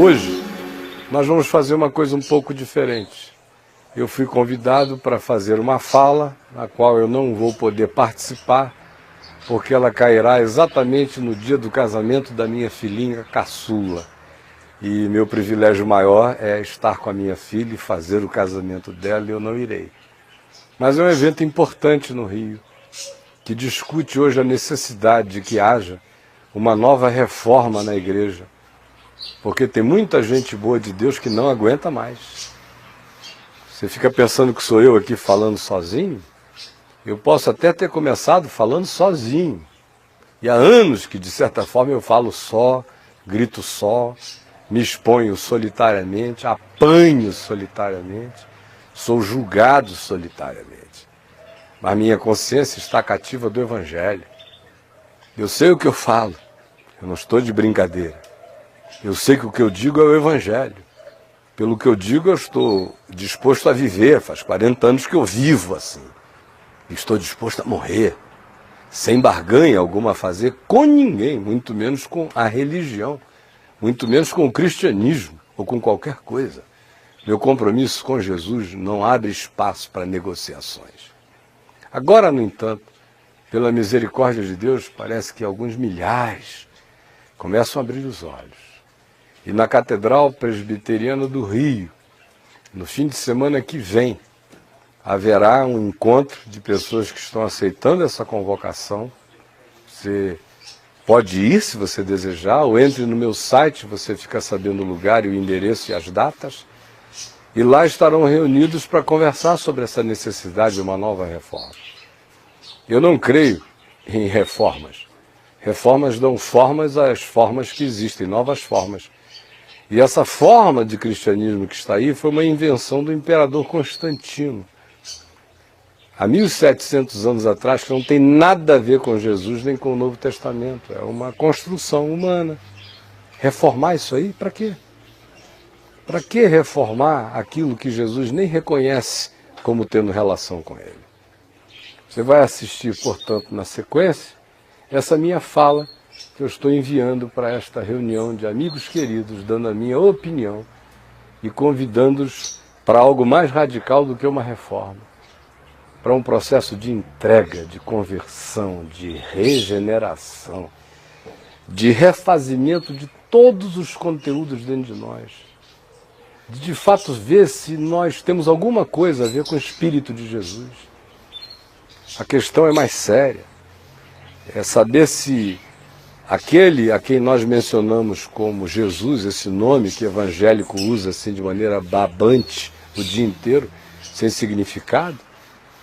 Hoje nós vamos fazer uma coisa um pouco diferente. Eu fui convidado para fazer uma fala, na qual eu não vou poder participar, porque ela cairá exatamente no dia do casamento da minha filhinha caçula. E meu privilégio maior é estar com a minha filha e fazer o casamento dela, e eu não irei. Mas é um evento importante no Rio, que discute hoje a necessidade de que haja uma nova reforma na igreja, porque tem muita gente boa de Deus que não aguenta mais. Você fica pensando que sou eu aqui falando sozinho? Eu posso até ter começado falando sozinho. E há anos que, de certa forma, eu falo só, grito só, me exponho solitariamente, apanho solitariamente, sou julgado solitariamente. Mas minha consciência está cativa do Evangelho. Eu sei o que eu falo, eu não estou de brincadeira. Eu sei que o que eu digo é o Evangelho. Pelo que eu digo, eu estou disposto a viver. Faz 40 anos que eu vivo assim. Estou disposto a morrer, sem barganha alguma a fazer com ninguém, muito menos com a religião, muito menos com o cristianismo ou com qualquer coisa. Meu compromisso com Jesus não abre espaço para negociações. Agora, no entanto, pela misericórdia de Deus, parece que alguns milhares começam a abrir os olhos. E na Catedral Presbiteriana do Rio, no fim de semana que vem, haverá um encontro de pessoas que estão aceitando essa convocação. Você pode ir se você desejar, ou entre no meu site, você fica sabendo o lugar e o endereço e as datas. E lá estarão reunidos para conversar sobre essa necessidade de uma nova reforma. Eu não creio em reformas. Reformas dão formas às formas que existem, novas formas. E essa forma de cristianismo que está aí foi uma invenção do imperador Constantino, há 1700 anos atrás, que não tem nada a ver com Jesus nem com o Novo Testamento. É uma construção humana. Reformar isso aí, para quê? Para que reformar aquilo que Jesus nem reconhece como tendo relação com ele? Você vai assistir, portanto, na sequência, essa minha fala que eu estou enviando para esta reunião de amigos queridos, dando a minha opinião e convidando-os para algo mais radical do que uma reforma, para um processo de entrega, de conversão, de regeneração, de refazimento de todos os conteúdos dentro de nós, de fato ver se nós temos alguma coisa a ver com o Espírito de Jesus. A questão é mais séria, é saber se aquele a quem nós mencionamos como Jesus, esse nome que evangélico usa assim de maneira babante o dia inteiro, sem significado,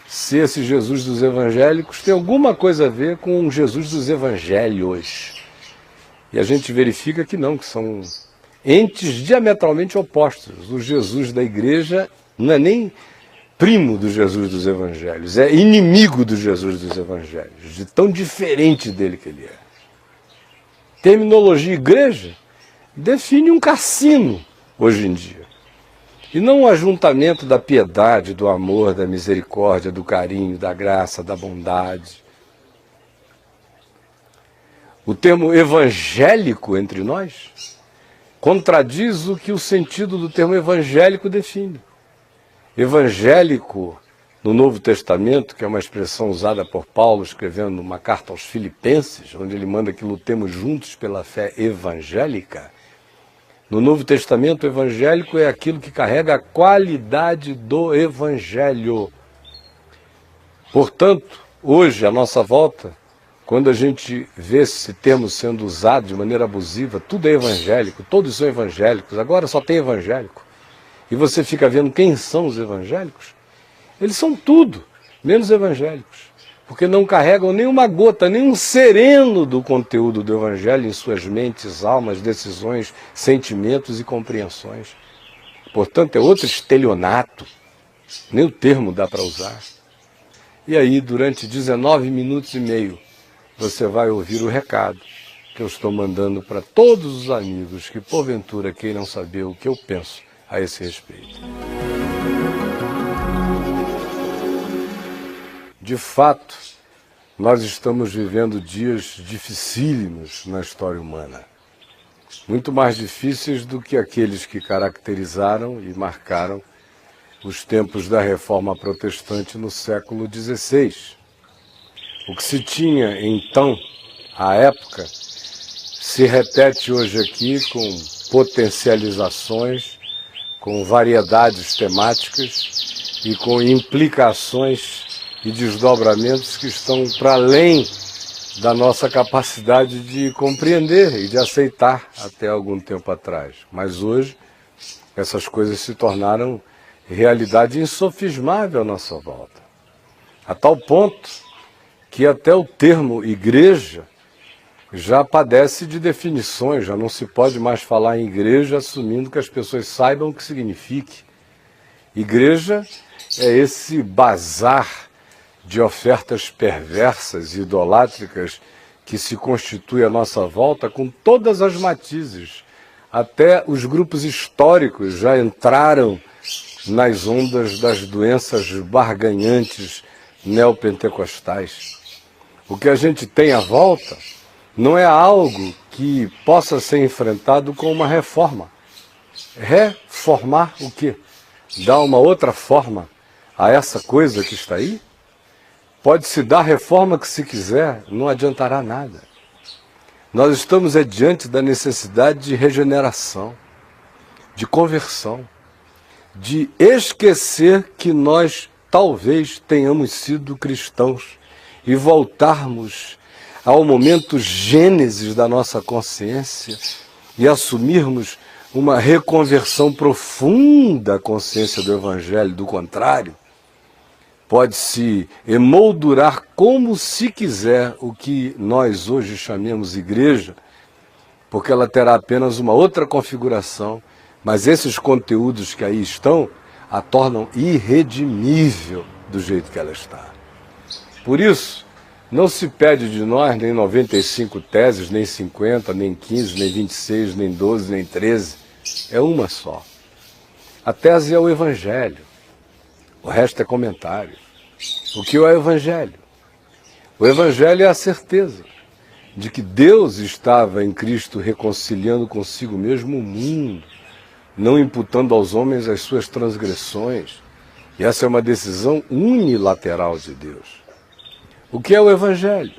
se esse Jesus dos evangélicos tem alguma coisa a ver com o Jesus dos evangelhos. E a gente verifica que não, que são entes diametralmente opostos. O Jesus da igreja não é nem primo do Jesus dos evangelhos, é inimigo do Jesus dos evangelhos, de tão diferente dele que ele é. Terminologia igreja define um cassino hoje em dia. E não um ajuntamento da piedade, do amor, da misericórdia, do carinho, da graça, da bondade. O termo evangélico entre nós contradiz o que o sentido do termo evangélico define. Evangélico, no Novo Testamento, que é uma expressão usada por Paulo escrevendo uma carta aos Filipenses, onde ele manda que lutemos juntos pela fé evangélica. No Novo Testamento, o evangélico é aquilo que carrega a qualidade do evangelho. Portanto, hoje, à nossa volta, quando a gente vê esse termo sendo usado de maneira abusiva, tudo é evangélico, todos são evangélicos, agora só tem evangélico. E você fica vendo quem são os evangélicos? Eles são tudo, menos evangélicos, porque não carregam nenhuma gota, nem um sereno do conteúdo do Evangelho em suas mentes, almas, decisões, sentimentos e compreensões. Portanto, é outro estelionato, nem o termo dá para usar. E aí, durante 19 minutos e meio, você vai ouvir o recado que eu estou mandando para todos os amigos que, porventura, queiram saber o que eu penso a esse respeito. De fato, nós estamos vivendo dias dificílimos na história humana. muito mais difíceis do que aqueles que caracterizaram e marcaram os tempos da Reforma Protestante no século XVI. O que se tinha então, à época, se repete hoje aqui com potencializações, com variedades temáticas e com implicações e desdobramentos que estão para além da nossa capacidade de compreender e de aceitar até algum tempo atrás. Mas hoje, essas coisas se tornaram realidade insofismável à nossa volta. A tal ponto que até o termo igreja já padece de definições, já não se pode mais falar em igreja assumindo que as pessoas saibam o que signifique. Igreja é esse bazar de ofertas perversas e idolátricas que se constitui à nossa volta com todas as matizes. Até os grupos históricos já entraram nas ondas das doenças barganhantes neopentecostais. O que a gente tem à volta não é algo que possa ser enfrentado com uma reforma. Reformar o quê? Dar uma outra forma a essa coisa que está aí? Pode-se dar a reforma que se quiser, não adiantará nada. Nós estamos diante da necessidade de regeneração, de conversão, de esquecer que nós talvez tenhamos sido cristãos e voltarmos ao momento gênesis da nossa consciência e assumirmos uma reconversão profunda à consciência do Evangelho. Do contrário, pode-se emoldurar como se quiser o que nós hoje chamemos igreja, porque ela terá apenas uma outra configuração, mas esses conteúdos que aí estão a tornam irredimível do jeito que ela está. Por isso, não se pede de nós nem 95 teses, nem 50, nem 15, nem 26, nem 12, nem 13. É uma só. A tese é o Evangelho. O resto é comentário. O que é o Evangelho? O Evangelho é a certeza de que Deus estava em Cristo reconciliando consigo mesmo o mundo, não imputando aos homens as suas transgressões. E essa é uma decisão unilateral de Deus. O que é o Evangelho?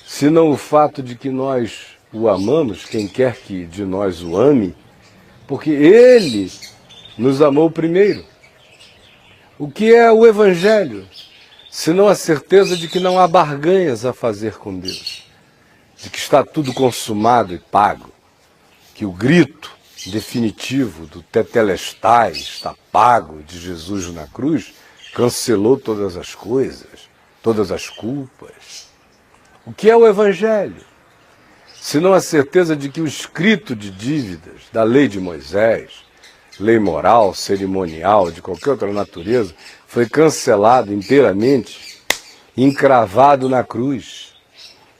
Senão o fato de que nós o amamos, quem quer que de nós o ame, porque Ele nos amou primeiro. O que é o Evangelho? Senão a certeza de que não há barganhas a fazer com Deus, de que está tudo consumado e pago, que o grito definitivo do Tetelestai, está pago, de Jesus na cruz, cancelou todas as coisas, todas as culpas. O que é o Evangelho? Senão a certeza de que o escrito de dívidas da lei de Moisés, lei moral, cerimonial, de qualquer outra natureza, foi cancelado inteiramente, encravado na cruz.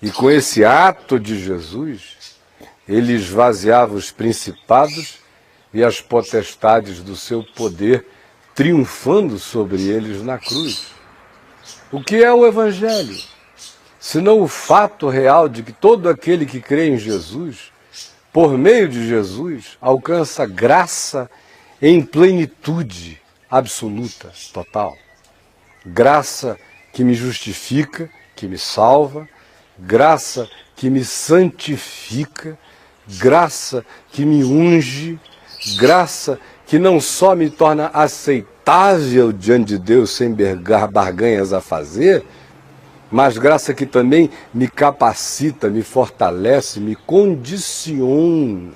E com esse ato de Jesus, ele esvaziava os principados e as potestades do seu poder, triunfando sobre eles na cruz. O que é o Evangelho? Senão o fato real de que todo aquele que crê em Jesus, por meio de Jesus, alcança graça em plenitude absoluta, total. Graça que me justifica, que me salva, graça que me santifica, graça que me unge, graça que não só me torna aceitável diante de Deus sem barganhas a fazer, mas graça que também me capacita, me fortalece, me condiciona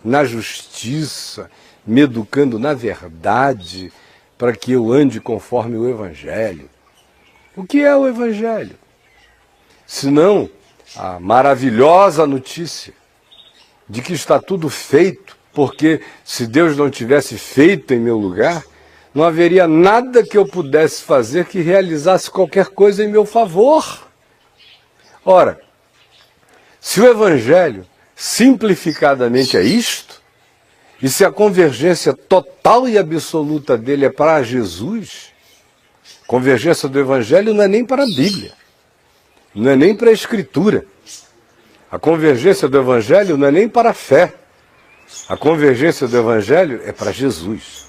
na justiça, me educando na verdade, para que eu ande conforme o Evangelho. O que é o Evangelho? Senão a maravilhosa notícia de que está tudo feito, porque se Deus não tivesse feito em meu lugar, não haveria nada que eu pudesse fazer que realizasse qualquer coisa em meu favor. Ora, se o Evangelho simplificadamente é isto, e se a convergência total e absoluta dele é para Jesus, convergência do Evangelho não é nem para a Bíblia, não é nem para a Escritura. A convergência do Evangelho não é nem para a fé. A convergência do Evangelho é para Jesus.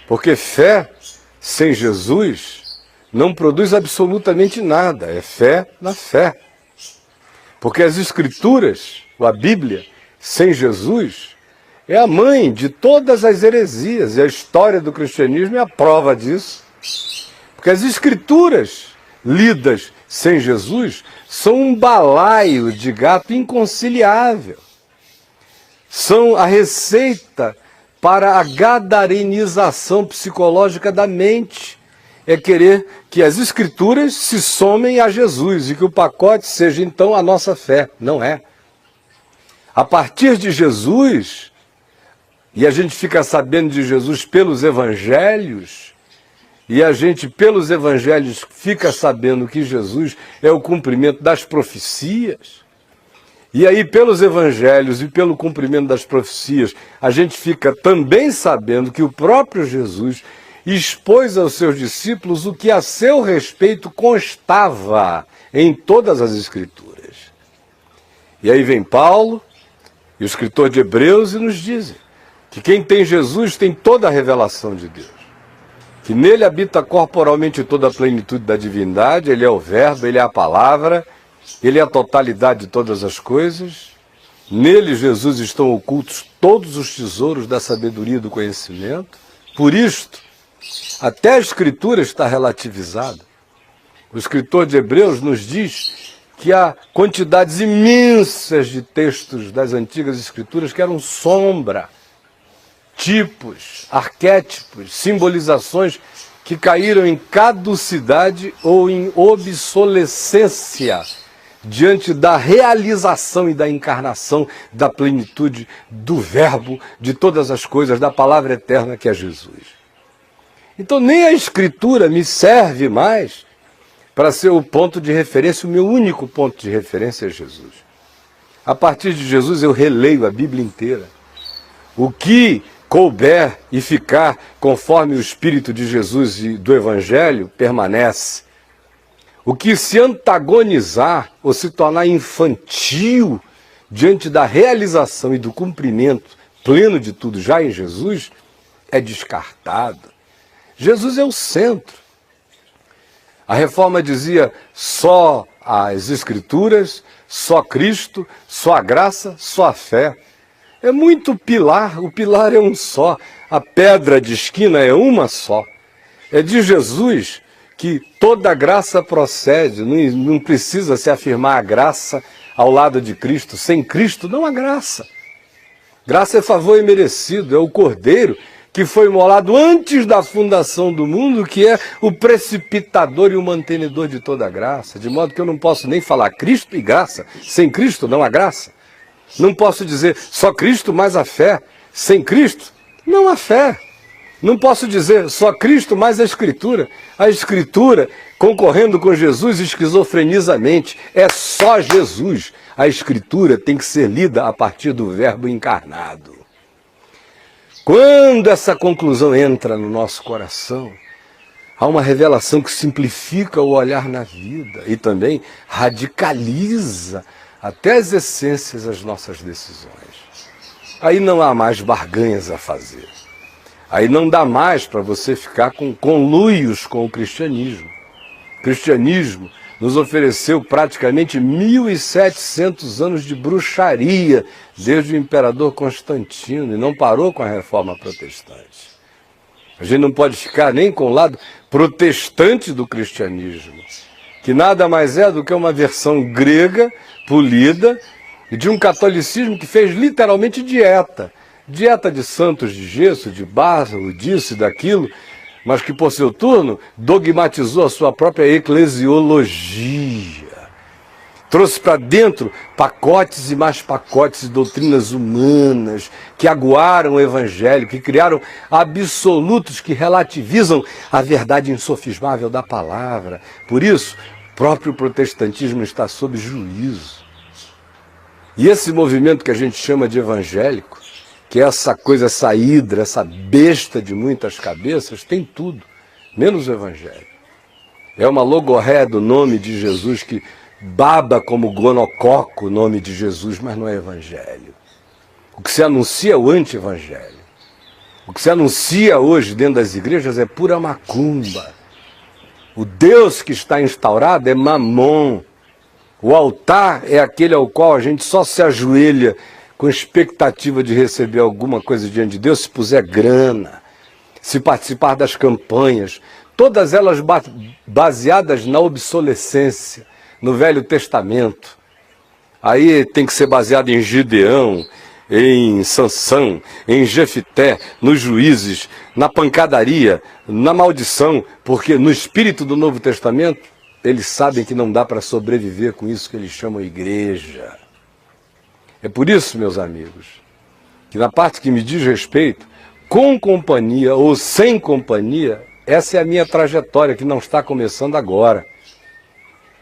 Porque fé sem Jesus não produz absolutamente nada. É fé na fé. Porque as Escrituras, ou a Bíblia, sem Jesus, é a mãe de todas as heresias. E a história do cristianismo é a prova disso. Porque as Escrituras lidas sem Jesus são um balaio de gato inconciliável. São a receita para a gadarenização psicológica da mente. É querer que as Escrituras se somem a Jesus e que o pacote seja então a nossa fé. Não é. A partir de Jesus, e a gente fica sabendo de Jesus pelos Evangelhos, e a gente pelos Evangelhos fica sabendo que Jesus é o cumprimento das profecias, e aí pelos Evangelhos e pelo cumprimento das profecias, a gente fica também sabendo que o próprio Jesus expôs aos seus discípulos o que a seu respeito constava em todas as Escrituras. E aí vem Paulo, e o escritor de Hebreus, e nos dizem que quem tem Jesus tem toda a revelação de Deus. Que nele habita corporalmente toda a plenitude da divindade, ele é o verbo, ele é a palavra, ele é a totalidade de todas as coisas. Nele, Jesus, estão ocultos todos os tesouros da sabedoria e do conhecimento. Por isto, até a Escritura está relativizada. O escritor de Hebreus nos diz que há quantidades imensas de textos das antigas Escrituras que eram sombra, tipos, arquétipos, simbolizações que caíram em caducidade ou em obsolescência diante da realização e da encarnação da plenitude do verbo de todas as coisas, da palavra eterna que é Jesus. Então nem a Escritura me serve mais para ser o ponto de referência, o meu único ponto de referência é Jesus. A partir de Jesus eu releio a Bíblia inteira. O que couber e ficar conforme o Espírito de Jesus e do Evangelho permanece. O que se antagonizar ou se tornar infantil diante da realização e do cumprimento pleno de tudo já em Jesus é descartado. Jesus é o centro. A Reforma dizia só as Escrituras, só Cristo, só a graça, só a fé. É muito pilar, o pilar é um só, a pedra de esquina é uma só. É de Jesus que toda graça procede, não precisa se afirmar a graça ao lado de Cristo. Sem Cristo não há graça. Graça é favor imerecido, é o Cordeiro que foi imolado antes da fundação do mundo, que é o precipitador e o mantenedor de toda a graça. De modo que eu não posso nem falar Cristo e graça. Sem Cristo não há graça. Não posso dizer só Cristo mais a fé. Sem Cristo não há fé. Não posso dizer só Cristo mais a Escritura. A Escritura, concorrendo com Jesus esquizofrenizamente, é só Jesus. A Escritura tem que ser lida a partir do Verbo encarnado. Quando essa conclusão entra no nosso coração, há uma revelação que simplifica o olhar na vida e também radicaliza até as essências das nossas decisões. Aí não há mais barganhas a fazer. Aí não dá mais para você ficar com conluios com o cristianismo. O cristianismo nos ofereceu praticamente 1.700 anos de bruxaria desde o imperador Constantino e não parou com a reforma protestante. A gente não pode ficar nem com o lado protestante do cristianismo, que nada mais é do que uma versão grega, polida, de um catolicismo que fez literalmente dieta. Dieta de santos de gesso, de barro, disso e daquilo, mas que por seu turno dogmatizou a sua própria eclesiologia. Trouxe para dentro pacotes e mais pacotes de doutrinas humanas que aguaram o evangelho, que criaram absolutos que relativizam a verdade insofismável da palavra. Por isso, o próprio protestantismo está sob juízo. E esse movimento que a gente chama de evangélico, que é essa coisa, essa hidra, essa besta de muitas cabeças, tem tudo, menos o evangelho. É uma logorreia do nome de Jesus que baba como gonococo o nome de Jesus, mas não é evangelho. O que se anuncia é o anti-evangelho. O que se anuncia hoje dentro das igrejas é pura macumba. O Deus que está instaurado é Mamon. O altar é aquele ao qual a gente só se ajoelha com expectativa de receber alguma coisa diante de Deus, se puser grana, se participar das campanhas, todas elas baseadas na obsolescência, no Velho Testamento. Aí tem que ser baseado em Gideão, em Sansão, em Jefité, nos juízes, na pancadaria, na maldição, porque no espírito do Novo Testamento, eles sabem que não dá para sobreviver com isso que eles chamam igreja. É por isso, meus amigos, que na parte que me diz respeito, com companhia ou sem companhia, essa é a minha trajetória, que não está começando agora.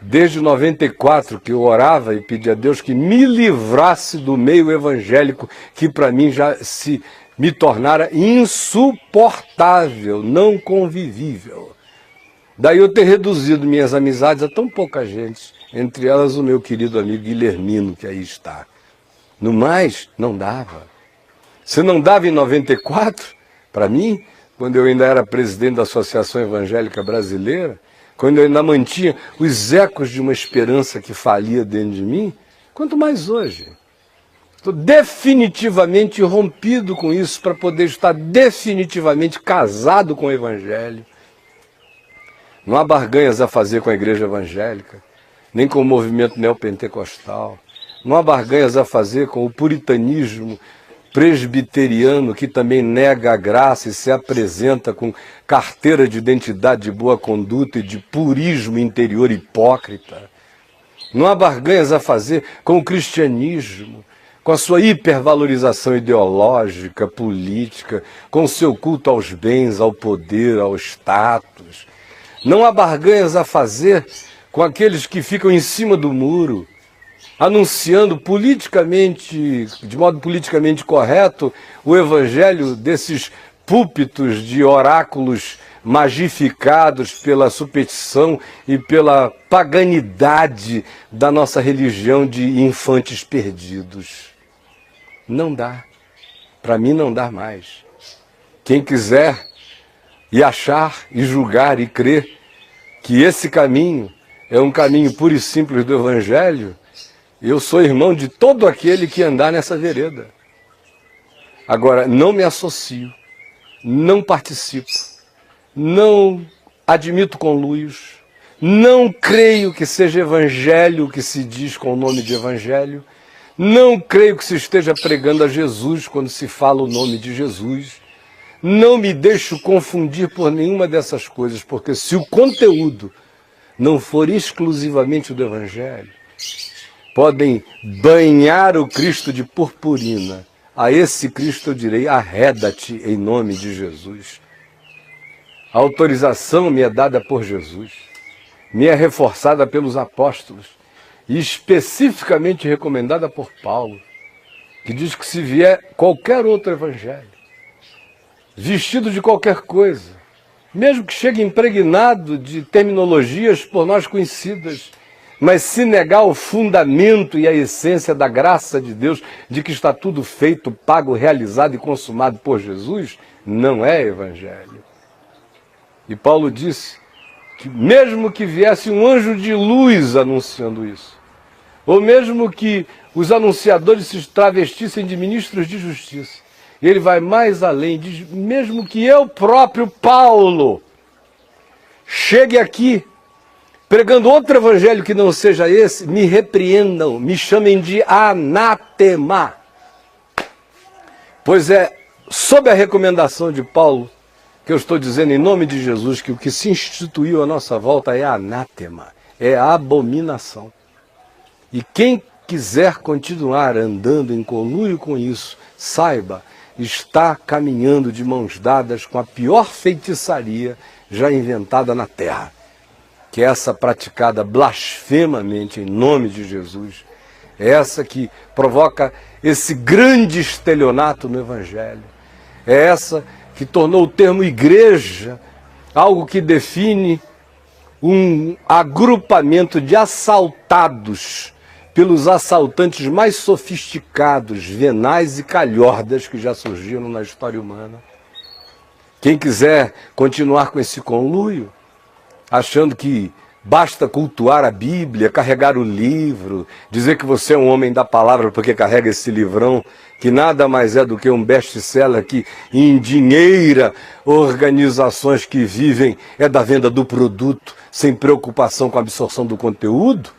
Desde 94 que eu orava e pedia a Deus que me livrasse do meio evangélico, que para mim já se me tornara insuportável, não convivível. Daí eu ter reduzido minhas amizades a tão pouca gente, entre elas o meu querido amigo Guilhermino, que aí está. No mais, não dava. Se não dava em 94, para mim, quando eu ainda era presidente da Associação Evangélica Brasileira, quando eu ainda mantinha os ecos de uma esperança que falia dentro de mim, quanto mais hoje. Estou definitivamente rompido com isso para poder estar definitivamente casado com o Evangelho. Não há barganhas a fazer com a igreja evangélica, nem com o movimento neopentecostal. Não há barganhas a fazer com o puritanismo presbiteriano, que também nega a graça e se apresenta com carteira de identidade de boa conduta e de purismo interior hipócrita. Não há barganhas a fazer com o cristianismo, com a sua hipervalorização ideológica, política, com o seu culto aos bens, ao poder, ao status. Não há barganhas a fazer com aqueles que ficam em cima do muro, anunciando politicamente, de modo politicamente correto, o evangelho desses púlpitos de oráculos magificados pela superstição e pela paganidade da nossa religião de infantes perdidos. Não dá. Para mim não dá mais. Quem quiser e achar e julgar e crer que esse caminho é um caminho puro e simples do evangelho, eu sou irmão de todo aquele que andar nessa vereda. Agora, não me associo, não participo, não admito conluios, não creio que seja evangelho o que se diz com o nome de evangelho, não creio que se esteja pregando a Jesus quando se fala o nome de Jesus. Não me deixo confundir por nenhuma dessas coisas, porque se o conteúdo não for exclusivamente o do evangelho, podem banhar o Cristo de purpurina. A esse Cristo eu direi, arreda-te em nome de Jesus. A autorização me é dada por Jesus, me é reforçada pelos apóstolos e especificamente recomendada por Paulo, que diz que se vier qualquer outro evangelho, vestido de qualquer coisa, mesmo que chegue impregnado de terminologias por nós conhecidas, mas se negar o fundamento e a essência da graça de Deus, de que está tudo feito, pago, realizado e consumado por Jesus, não é evangelho. E Paulo disse que mesmo que viesse um anjo de luz anunciando isso, ou mesmo que os anunciadores se travestissem de ministros de justiça, ele vai mais além, diz, mesmo que eu próprio, Paulo, chegue aqui pregando outro evangelho que não seja esse, me repreendam, me chamem de anátema. Pois é sob a recomendação de Paulo que eu estou dizendo em nome de Jesus que o que se instituiu à nossa volta é anátema, é abominação. E quem quiser continuar andando em conluio com isso, saiba, está caminhando de mãos dadas com a pior feitiçaria já inventada na terra, que é essa praticada blasfemamente em nome de Jesus, é essa que provoca esse grande estelionato no Evangelho, é essa que tornou o termo igreja algo que define um agrupamento de assaltados pelos assaltantes mais sofisticados, venais e calhordas que já surgiram na história humana. Quem quiser continuar com esse conluio, achando que basta cultuar a Bíblia, carregar o livro, dizer que você é um homem da palavra porque carrega esse livrão, que nada mais é do que um best-seller que endinheira organizações que vivem da venda do produto, sem preocupação com a absorção do conteúdo.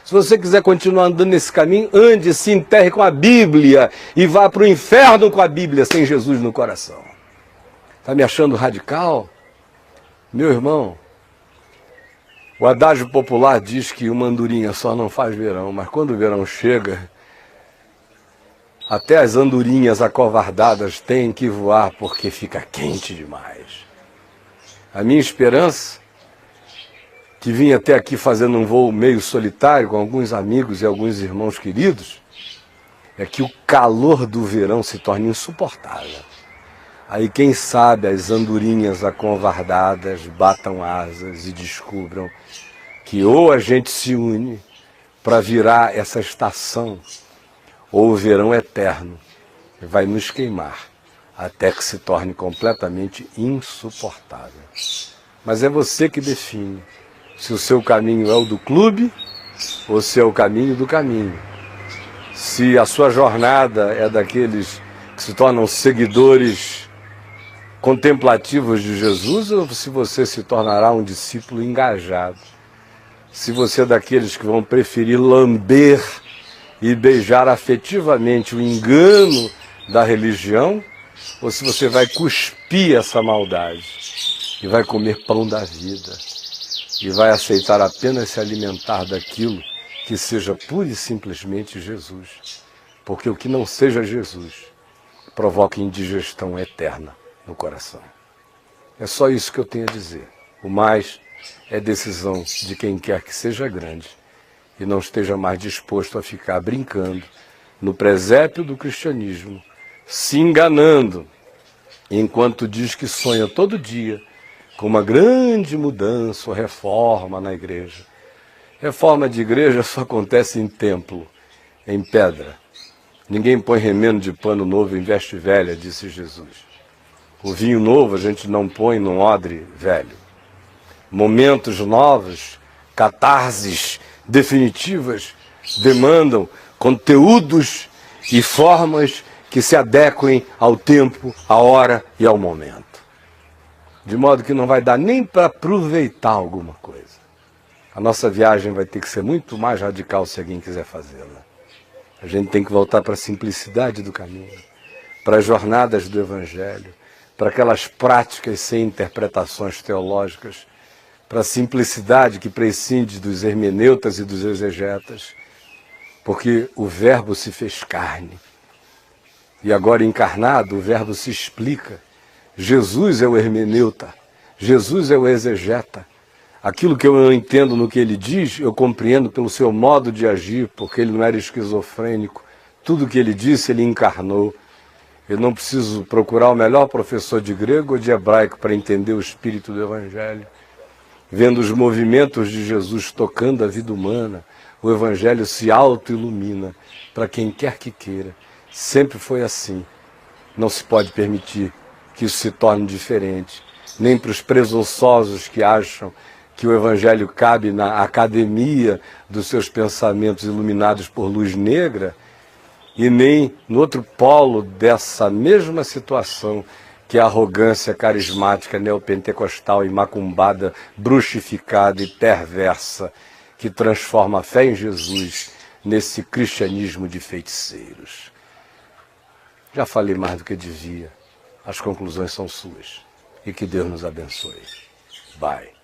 Se você quiser continuar andando nesse caminho, ande, se enterre com a Bíblia e vá para o inferno com a Bíblia, sem Jesus no coração. Está me achando radical? Meu irmão, o adágio popular diz que uma andorinha só não faz verão, mas quando o verão chega, até as andorinhas acovardadas têm que voar porque fica quente demais. A minha esperança, que vim até aqui fazendo um voo meio solitário com alguns amigos e alguns irmãos queridos, é que o calor do verão se torne insuportável. Aí quem sabe as andorinhas acovardadas batam asas e descubram que ou a gente se une para virar essa estação, ou o verão eterno vai nos queimar até que se torne completamente insuportável. Mas é você que define se o seu caminho é o do clube ou se é o caminho do caminho. Se a sua jornada é daqueles que se tornam seguidores contemplativos de Jesus ou se você se tornará um discípulo engajado. Se você é daqueles que vão preferir lamber e beijar afetivamente o engano da religião, ou se você vai cuspir essa maldade e vai comer pão da vida e vai aceitar apenas se alimentar daquilo que seja pura e simplesmente Jesus. Porque o que não seja Jesus provoca indigestão eterna no coração. É só isso que eu tenho a dizer. O mais é decisão de quem quer que seja grande e não esteja mais disposto a ficar brincando no presépio do cristianismo, se enganando, enquanto diz que sonha todo dia com uma grande mudança ou reforma na igreja. Reforma de igreja só acontece em templo, em pedra. Ninguém põe remendo de pano novo em veste velha, disse Jesus. O vinho novo a gente não põe num odre velho. Momentos novos, catarses definitivas, demandam conteúdos e formas que se adequem ao tempo, à hora e ao momento. De modo que não vai dar nem para aproveitar alguma coisa. A nossa viagem vai ter que ser muito mais radical se alguém quiser fazê-la. A gente tem que voltar para a simplicidade do caminho, para as jornadas do Evangelho, para aquelas práticas sem interpretações teológicas, para a simplicidade que prescinde dos hermeneutas e dos exegetas, porque o Verbo se fez carne. E agora encarnado, o Verbo se explica. Jesus é o hermeneuta, Jesus é o exegeta. Aquilo que eu não entendo no que ele diz, eu compreendo pelo seu modo de agir, porque ele não era esquizofrênico. Tudo que ele disse, ele encarnou. Eu não preciso procurar o melhor professor de grego ou de hebraico para entender o espírito do Evangelho. Vendo os movimentos de Jesus tocando a vida humana, o Evangelho se auto-ilumina para quem quer que queira. Sempre foi assim. Não se pode permitir que isso se torne diferente. Nem para os presunçosos que acham que o Evangelho cabe na academia dos seus pensamentos iluminados por luz negra, e nem no outro polo dessa mesma situação, que é a arrogância carismática neopentecostal e macumbada, bruxificada e perversa, que transforma a fé em Jesus nesse cristianismo de feiticeiros. Já falei mais do que devia. As conclusões são suas. E que Deus nos abençoe. Bye.